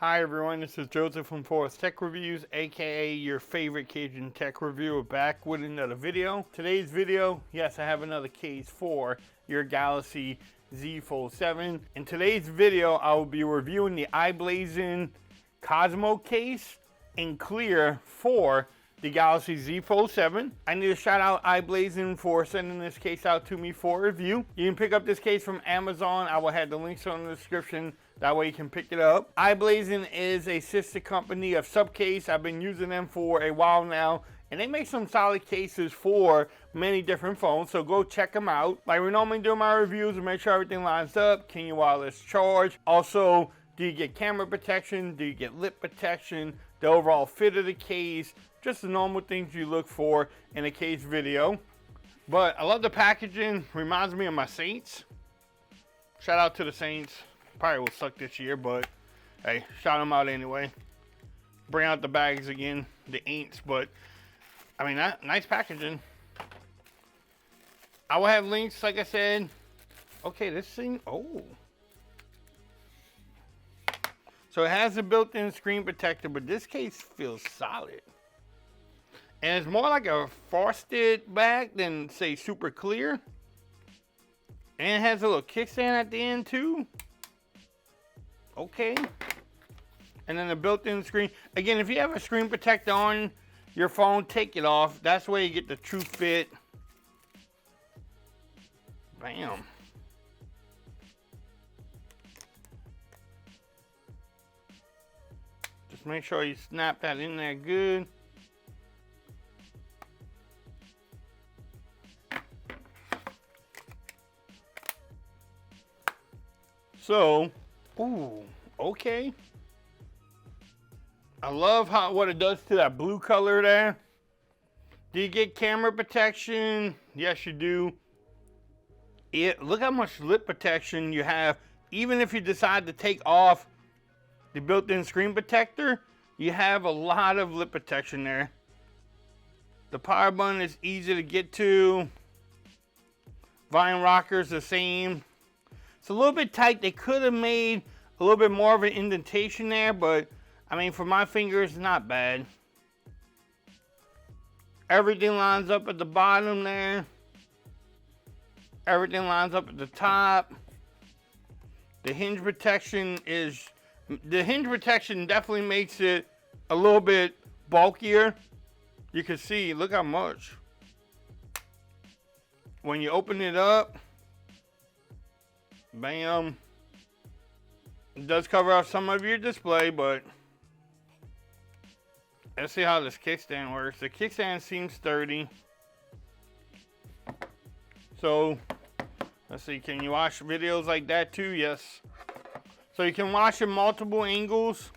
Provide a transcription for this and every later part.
Hi everyone, this is Joseph from Forest Tech Reviews, aka your favorite Cajun tech reviewer, back with another video. Today's video, yes, I have another case for your Galaxy Z Fold 7. In today's video, I will be reviewing the i-Blason Cosmo case in clear for the Galaxy Z Fold 7. I need to shout out iBlason for sending this case out to me for review. You can pick up this case from Amazon. I will have the links on the description. That way you can pick it up. iBlason is a sister company of Subcase. I've been using them for a while now, and they make some solid cases for many different phones, so go check them out. Like we normally do my reviews, make sure everything lines up. Can you wireless charge? Also, do you get camera protection? Do you get lip protection? The overall fit of the case? Just the normal things you look for in a case video. But I love the packaging. Reminds me of my Saints. Shout out to the Saints. Probably will suck this year, but hey, shout them out anyway. Bring out the bags again, the ain'ts, but I mean, nice packaging. I will have links, like I said. Okay, this thing, oh. So it has a built-in screen protector, but this case feels solid. And it's more like a frosted bag than, say, super clear. And it has a little kickstand at the end, too. Okay. And then the built-in screen. Again, if you have a screen protector on your phone, take it off. That's where you get the true fit. Bam. Just make sure you snap that in there good. So, ooh, okay. I love what it does to that blue color there. Do you get camera protection? Yes, you do. Look how much lip protection you have. Even if you decide to take off the built-in screen protector, you have a lot of lip protection there. The power button is easy to get to. Volume rocker's the same. It's a little bit tight. They could have made a little bit more of an indentation there, but I mean, for my fingers, not bad. Everything lines up at the bottom there. Everything lines up at the top. The hinge protection definitely makes it a little bit bulkier. You can see, look how much. When you open it up, bam. It does cover up some of your display, but let's see how this kickstand works. The kickstand seems sturdy. So, let's see, can you watch videos like that too? Yes. So you can watch in multiple angles,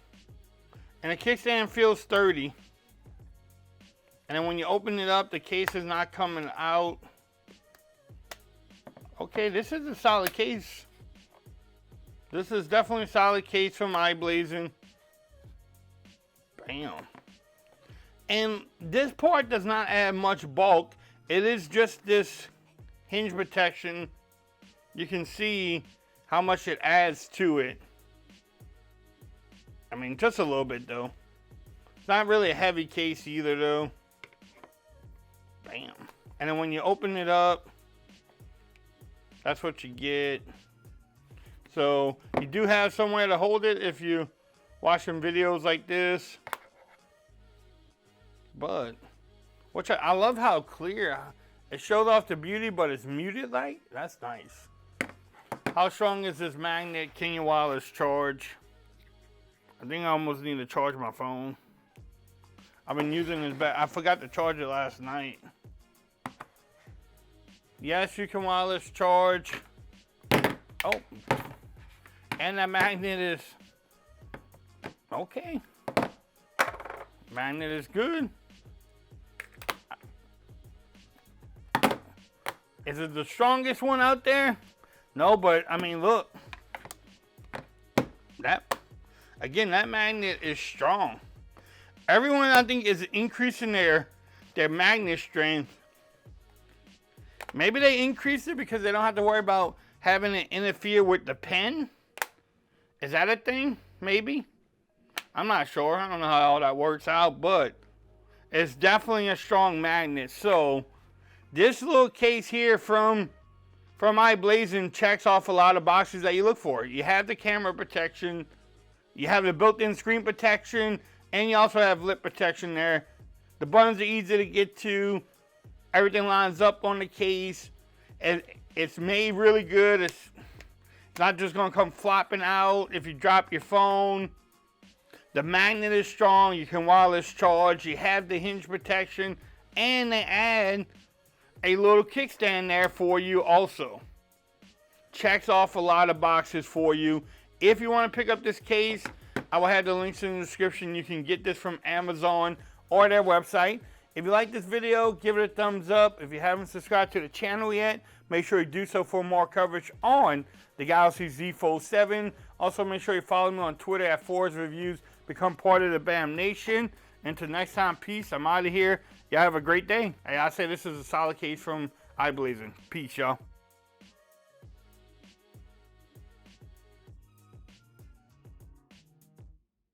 and the kickstand feels sturdy. And then when you open it up, the case is not coming out. Okay, this is a solid case. This is definitely a solid case from iBlason. Bam. And this part does not add much bulk. It is just this hinge protection. You can see how much it adds to it. I mean, just a little bit though. It's not really a heavy case either though. Bam. And then when you open it up, that's what you get. So you do have somewhere to hold it if you watching videos like this. But I love how clear it shows off the beauty, but it's muted light. That's nice. How strong is this magnet? Can you wireless charge? I think I almost need to charge my phone. I've been using this back. I forgot to charge it last night. Yes, you can wireless charge. Oh. And that magnet is okay. Magnet is good. Is it the strongest one out there? No, but I mean, look. That magnet is strong. Everyone, I think, is increasing their magnet strength. Maybe they increase it because they don't have to worry about having it interfere with the pen. Is that a thing? Maybe. I'm not sure. I don't know how all that works out, but it's definitely a strong magnet. So this little case here from iBlason checks off a lot of boxes that you look for. You have the camera protection, you have the built-in screen protection, and you also have lip protection there. The buttons are easy to get to. Everything lines up on the case. And it's made really good. It's not just going to come flopping out if you drop your phone. The magnet is strong. You can wireless charge. You have the hinge protection. And they add a little kickstand there for you also. Checks off a lot of boxes for you. If you want to pick up this case, I will have the links in the description. You can get this from Amazon or their website. If you like this video, give it a thumbs up. If you haven't subscribed to the channel yet, make sure you do so for more coverage on the Galaxy Z Fold 7. Also, make sure you follow me on Twitter at Forrest Reviews. Become part of the BAM Nation. Until next time, peace. I'm out of here. Y'all have a great day. Hey, I say this is a solid case from iBlason. Peace, y'all.